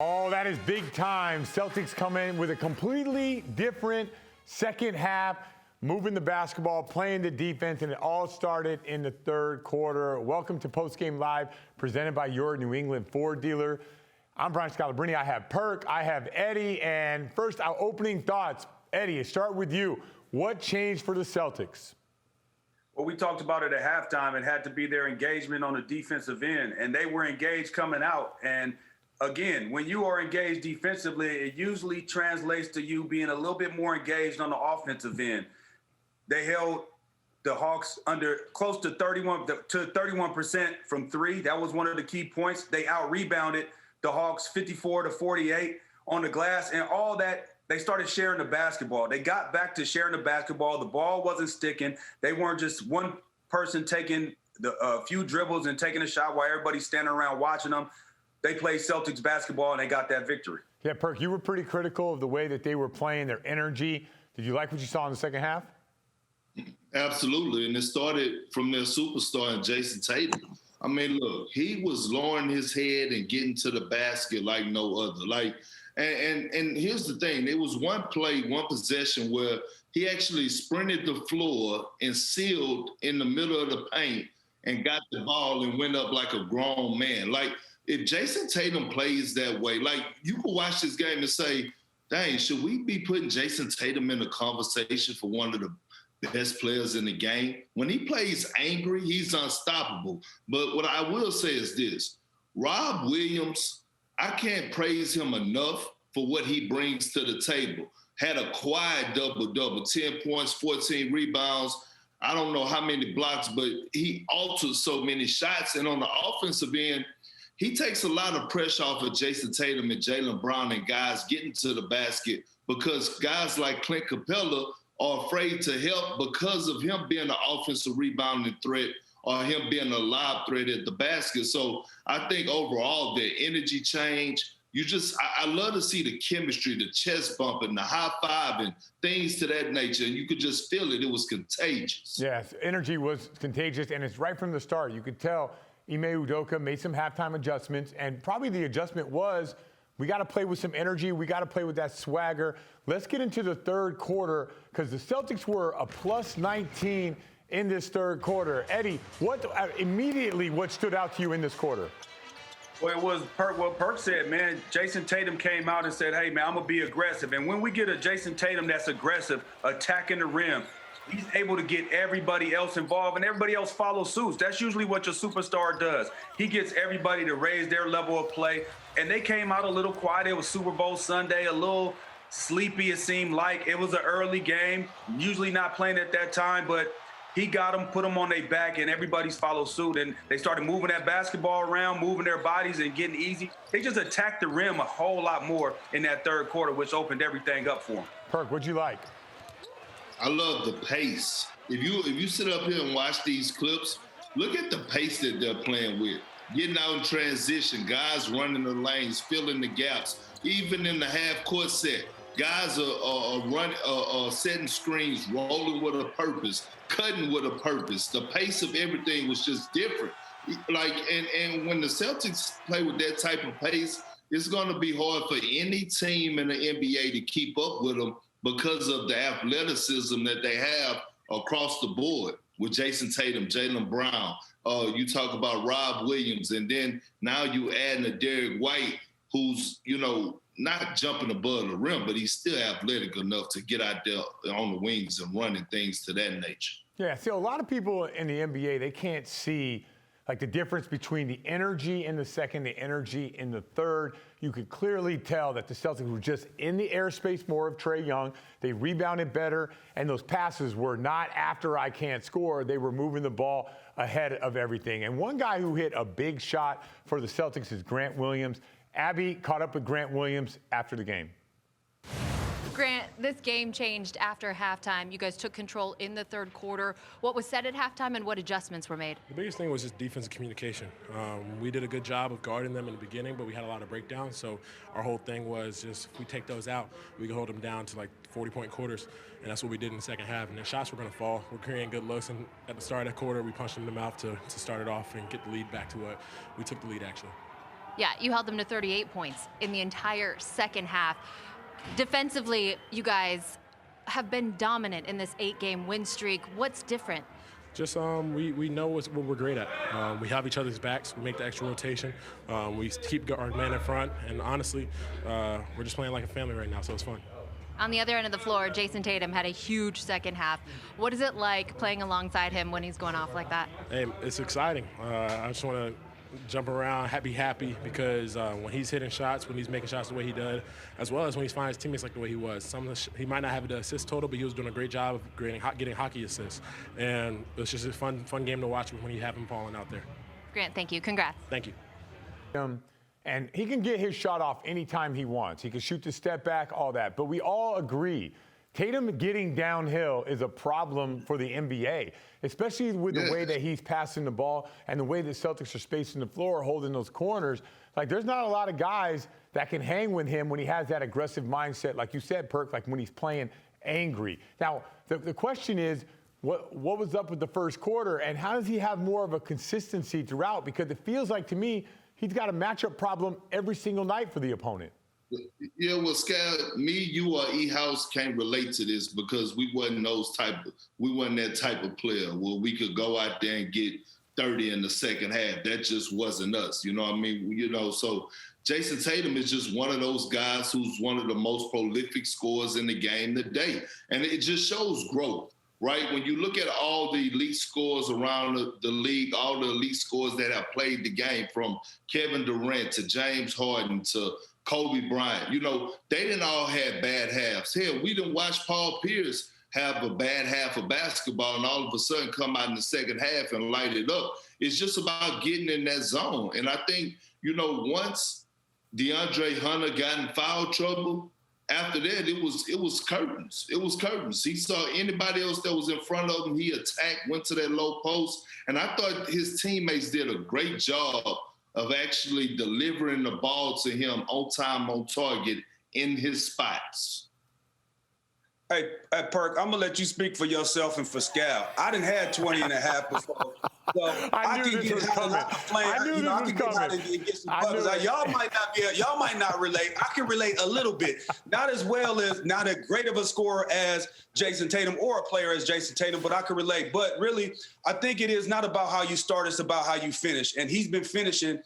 Oh, that is big time. Celtics come in with a completely different second half, moving the basketball, playing the defense, and it all started in the third quarter. Welcome to Postgame Live, presented by your New England Ford dealer. I'm Brian Scalabrine. I have Perk, I have Eddie, and first, our opening thoughts. Eddie, start with you. What changed for the Celtics? Well, we talked about it at halftime. It had to be their engagement on the defensive end, and they were engaged coming out. And again, when you are engaged defensively, it usually translates to you being a little bit more engaged on the offensive end. They held the Hawks under close to 31% from three. That was one of the key points. They out-rebounded the Hawks 54-48 on the glass, and all that, they started sharing the basketball. They got back to sharing the basketball. The ball wasn't sticking. They weren't just one person taking a few dribbles and taking a shot while everybody's standing around watching them. They played Celtics basketball, and they got that victory. Yeah, Perk, you were pretty critical of the way that they were playing, their energy. Did you like what you saw in the second half? Absolutely, and it started from their superstar, Jayson Tatum. I mean, look, he was lowering his head and getting to the basket like no other. And here's the thing. There was one play, one possession where he actually sprinted the floor and sealed in the middle of the paint and got the ball and went up like a grown man. Like, if Jayson Tatum plays that way, like, you can watch this game and say, dang, should we be putting Jayson Tatum in the conversation for one of the best players in the game? When he plays angry, he's unstoppable. But what I will say is this. Rob Williams, I can't praise him enough for what he brings to the table. Had a quiet double-double, 10 points, 14 rebounds. I don't know how many blocks, but he altered so many shots. And on the offensive end, he takes a lot of pressure off of Jayson Tatum and Jaylen Brown and guys getting to the basket, because guys like Clint Capella are afraid to help because of him being an offensive rebounding threat or him being a lob threat at the basket. So I think overall their energy change. I love to see the chemistry, the chest bumping, the high five, and things to that nature. And you could just feel it. It was contagious. Yes, energy was contagious, and it's right from the start. You could tell Ime Udoka made some halftime adjustments, and probably the adjustment was, we got to play with some energy. We got to play with that swagger. Let's get into the third quarter, because the Celtics were a plus 19 in this third quarter. Eddie, what stood out to you in this quarter? Well, it was what Perk said, man. Jayson Tatum came out and said, hey, man, I'm going to be aggressive. And when we get a Jayson Tatum that's aggressive, attacking the rim, he's able to get everybody else involved, and everybody else follows suit. That's usually what your superstar does. He gets everybody to raise their level of play, and they came out a little quiet. It was Super Bowl Sunday, a little sleepy, it seemed like. It was an early game, usually not playing at that time, but he got them, put them on their back, and everybody's followed suit. And they started moving that basketball around, moving their bodies and getting easy. They just attacked the rim a whole lot more in that third quarter, which opened everything up for them. Perk, what'd you like? I love the pace. If you sit up here and watch these clips, look at the pace that they're playing with. Getting out in transition, guys running the lanes, filling the gaps. Even in the half-court set, guys are setting screens, rolling with a purpose, cutting with a purpose. The pace of everything was just different. And when the Celtics play with that type of pace, it's going to be hard for any team in the NBA to keep up with them, because of the athleticism that they have across the board with Jayson Tatum, Jaylen Brown. You talk about Rob Williams, and then now you add a Derek White, who's, not jumping above the rim, but he's still athletic enough to get out there on the wings and running things to that nature. Yeah, so a lot of people in the NBA, they can't see like the difference between the energy in the second, the energy in the third. You could clearly tell that the Celtics were just in the airspace more of Trae Young. They rebounded better, and those passes were not after I can't score. They were moving the ball ahead of everything. And one guy who hit a big shot for the Celtics is Grant Williams. Abby caught up with Grant Williams after the game. Grant, this game changed after halftime. You guys took control in the third quarter. What was said at halftime and what adjustments were made? The biggest thing was just defensive communication. We did a good job of guarding them in the beginning, but we had a lot of breakdowns. So our whole thing was just, if we take those out, we can hold them down to like 40-point quarters. And that's what we did in the second half. And then shots were going to fall. We're creating good looks. And at the start of the quarter, we punched them in the mouth to start it off and get the lead back to what we took the lead, actually. Yeah, you held them to 38 points in the entire second half. Defensively, you guys have been dominant in this 8-game win streak. What's different? Just we know what we're great at. We have each other's backs. We make the extra rotation. We keep our man in front. And honestly, we're just playing like a family right now, so it's fun. On the other end of the floor, Jayson Tatum had a huge second half. What is it like playing alongside him when he's going off like that? Hey, it's exciting. I just want to jump around, be happy, because when he's hitting shots, when he's making shots the way he did, as well as when he's finding his teammates like the way he was. He might not have the assist total, but he was doing a great job of getting hockey assists. And it's just a fun game to watch when you have him falling out there. Grant, thank you. Congrats. Thank you. And he can get his shot off anytime he wants. He can shoot the step back, all that. But we all agree, Tatum getting downhill is a problem for the NBA, especially with the way that he's passing the ball and the way the Celtics are spacing the floor, holding those corners. Like, there's not a lot of guys that can hang with him when he has that aggressive mindset, like you said, Perk, like when he's playing angry. Now, the question is, what was up with the first quarter, and how does he have more of a consistency throughout? Because it feels like, to me, he's got a matchup problem every single night for the opponent. Yeah, well, Scal, me, you, or E-House can't relate to this because we wasn't that type of player where we could go out there and get 30 in the second half. That just wasn't us. You know what I mean? So Jayson Tatum is just one of those guys who's one of the most prolific scorers in the game today. And it just shows growth, right? When you look at all the elite scorers around the league, all the elite scorers that have played the game, from Kevin Durant to James Harden to Kobe Bryant, they didn't all have bad halves. Hell, we didn't watch Paul Pierce have a bad half of basketball and all of a sudden come out in the second half and light it up. It's just about getting in that zone. And I think, once DeAndre Hunter got in foul trouble, after that, it was curtains. It was curtains. He saw anybody else that was in front of him, he attacked, went to that low post. And I thought his teammates did a great job of actually delivering the ball to him on time, on target, in his spots. Hey, Perk, I'm going to let you speak for yourself and for Scal. I done had 20 and a half before. So I can get hot and playing. I can get hot and get some buckets. Y'all might not relate. I can relate a little bit. Not as well as, not as great of a scorer as Jayson Tatum or a player as Jayson Tatum, but I can relate. But really, I think it is not about how you start, it's about how you finish. And he's been finishing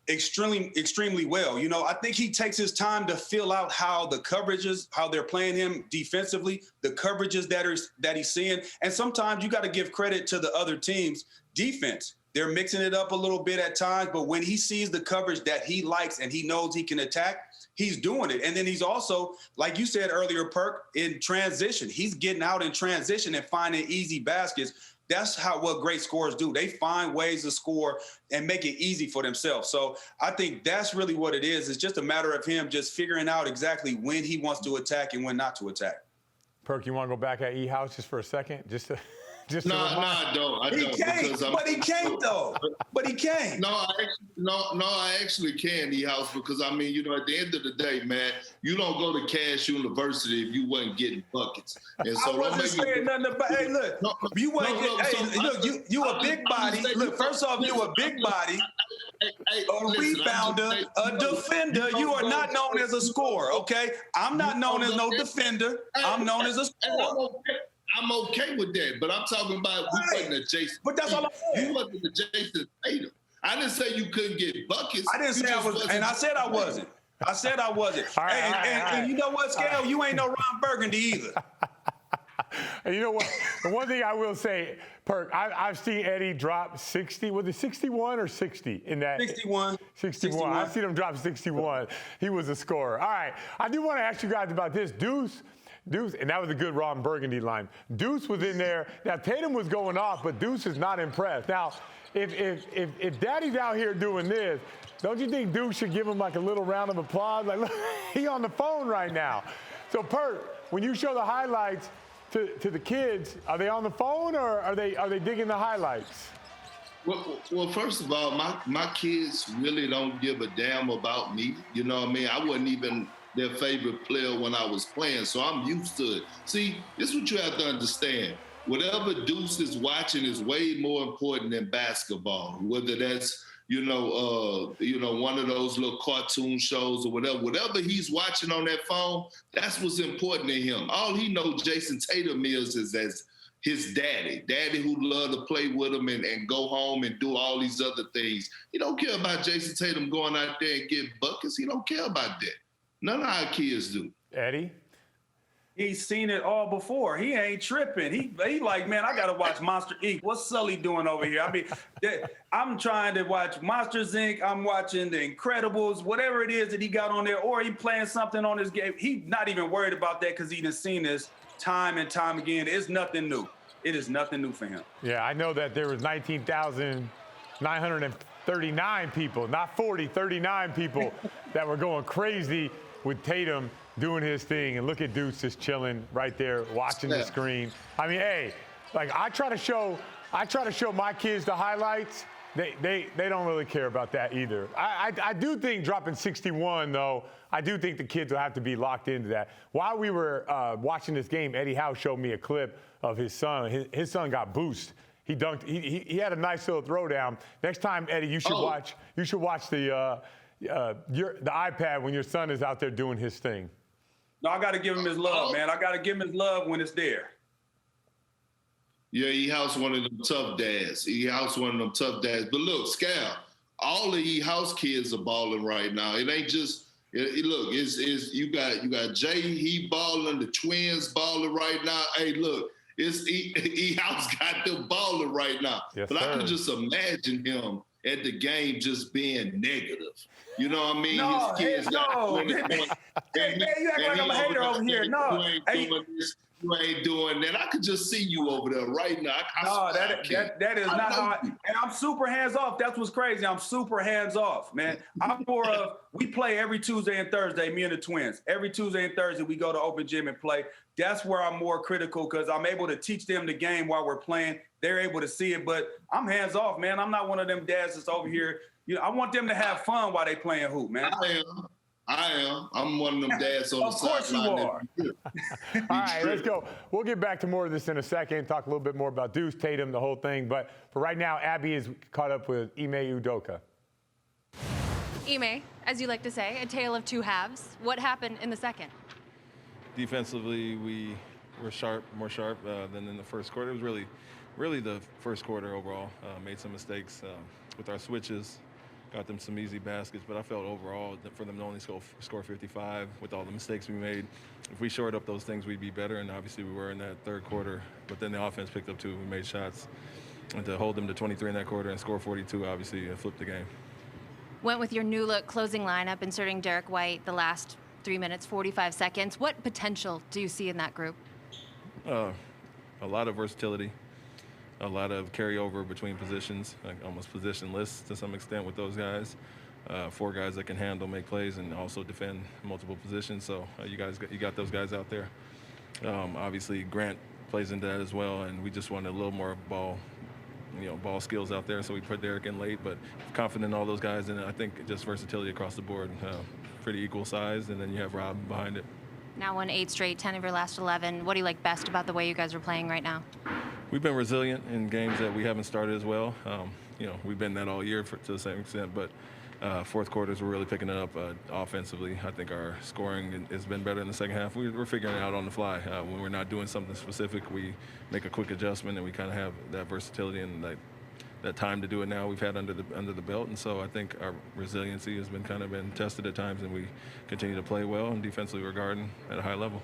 extremely well. I think he takes his time to fill out how the coverages, how they're playing him defensively, the coverages that he's seeing. And sometimes you got to give credit to the other team's defense. They're mixing it up a little bit at times, but when he sees the coverage that he likes and he knows he can attack, he's doing it. And then he's also, like you said earlier, Perk, in transition. He's getting out in transition and finding easy baskets. That's what great scorers do. They find ways to score and make it easy for themselves. So I think that's really what it is. It's just a matter of him just figuring out exactly when he wants to attack and when not to attack. Perk, you want to go back at E-House just for a second? No, I don't. He can't, but he can't, though. But he can't. No, I actually can, E-House, because, at the end of the day, man, you don't go to Cass University if you wasn't getting buckets. And so I wasn't saying nothing about, hey, look, you wasn't, you a big body. Look, first off, you a big body, a rebounder, a defender. You are not known as a scorer, okay? I'm not known as no defender. I'm known as a scorer. I'm okay with that, but I'm talking about we wasn't a Jayson. But that's all I'm saying. You wasn't a Jayson Tatum. I didn't say you couldn't get buckets. I didn't say I was, and I said I wasn't. I said I wasn't. And you know what, Scale? You ain't no Ron Burgundy either. And you know what? The one thing I will say, Perk, I've seen Eddie drop 60. Was it 61 or 60 in that? 61. 61. I've seen him drop 61. He was a scorer. All right. I do want to ask you guys about this. Deuce, and that was a good Ron Burgundy line. Deuce was in there. Now, Tatum was going off, but Deuce is not impressed. Now, if Daddy's out here doing this, don't you think Deuce should give him like a little round of applause? Like, look, he on the phone right now. So, Perk, when you show the highlights to the kids, are they on the phone or are they digging the highlights? Well, first of all, my kids really don't give a damn about me. You know what I mean? I wasn't even their favorite player when I was playing, so I'm used to it. See, this is what you have to understand. Whatever Deuce is watching is way more important than basketball, whether that's, one of those little cartoon shows or whatever. Whatever he's watching on that phone, that's what's important to him. All he knows Jayson Tatum is as his daddy who loved to play with him and go home and do all these other things. He don't care about Jayson Tatum going out there and get buckets. He don't care about that. None of our kids do. Eddie? He's seen it all before. He ain't tripping. He like, man, I got to watch Monster Inc. What's Sully doing over here? I mean, I'm trying to watch Monsters Inc. I'm watching The Incredibles, whatever it is that he got on there, or he playing something on his game. He's not even worried about that because he done seen this time and time again. It's nothing new. It is nothing new for him. Yeah, I know that there was 19,939 people, not 40, 39 people that were going crazy with Tatum doing his thing. And look at Deuce just chilling right there, watching the screen. I mean, hey, like I try to show my kids the highlights. They don't really care about that either. I do think dropping 61, though, I do think the kids will have to be locked into that. While we were watching this game, Eddie Howe showed me a clip of his son. His son got boosted. He dunked. He had a nice little throwdown. Next time, Eddie, you should watch. You should watch the iPad when your son is out there doing his thing. No, I got to give him his love, man. I got to give him his love when it's there. Yeah, he house one of them tough dads. But look, Scal, all of these house kids are balling right now. It ain't just look. It's you got Jay. He balling. The twins balling right now. Hey, look, he house got them balling right now. Yes, but sir. I can just imagine him at the game just being negative. You know what I mean? No, His kids no. Hey, man, you act like I'm a hater over here. No. You ain't doing that. I could just see you over there right now. No, that is not how and I'm super hands off. That's what's crazy. I'm super hands off, man. I'm more of, we play every Tuesday and Thursday, me and the twins. Every Tuesday and Thursday, we go to open gym and play. That's where I'm more critical because I'm able to teach them the game while we're playing. They're able to see it, but I'm hands off, man. I'm not one of them dads that's over here. I want them to have fun while they playing hoop, man. I am. I'm one of them dads on the sideline. Of course you are. All right, let's go. We'll get back to more of this in a second, talk a little bit more about Deuce, Tatum, the whole thing. But for right now, Abby is caught up with Ime Udoka. Ime, as you like to say, a tale of two halves. What happened in the second? Defensively, we were more sharp than in the first quarter. It was really the first quarter overall. Made some mistakes with our switches. Got them some easy baskets, but I felt overall that for them to only score 55 with all the mistakes we made, if we shored up those things, we'd be better, and obviously we were in that third quarter. But then the offense picked up too. We made shots. And to hold them to 23 in that quarter and score 42, obviously flipped the game. Went with your new look closing lineup, inserting Derek White the last 3 minutes, 45 seconds. What potential do you see in that group? A lot of versatility. A lot of carryover between positions, like almost positionless to some extent with those guys. 4 guys that can handle, make plays, and also defend multiple positions. So you got those guys out there. Obviously, Grant plays into that as well, and we just wanted a little more ball skills out there. So we put Derek in late, but confident in all those guys, and I think just versatility across the board. Pretty equal size, and then you have Rob behind it. Now won 8 straight, 10 of your last 11. What do you like best about the way you guys are playing right now? We've been resilient in games that we haven't started as well. We've been that all year to the same extent, but fourth quarters, we're really picking it up offensively. I think our scoring has been better in the second half. We're figuring it out on the fly. When we're not doing something specific, we make a quick adjustment, and we kind of have that versatility and that time to do it now we've had under the belt. And so I think our resiliency has been tested at times, and we continue to play well, and defensively we're guarding at a high level.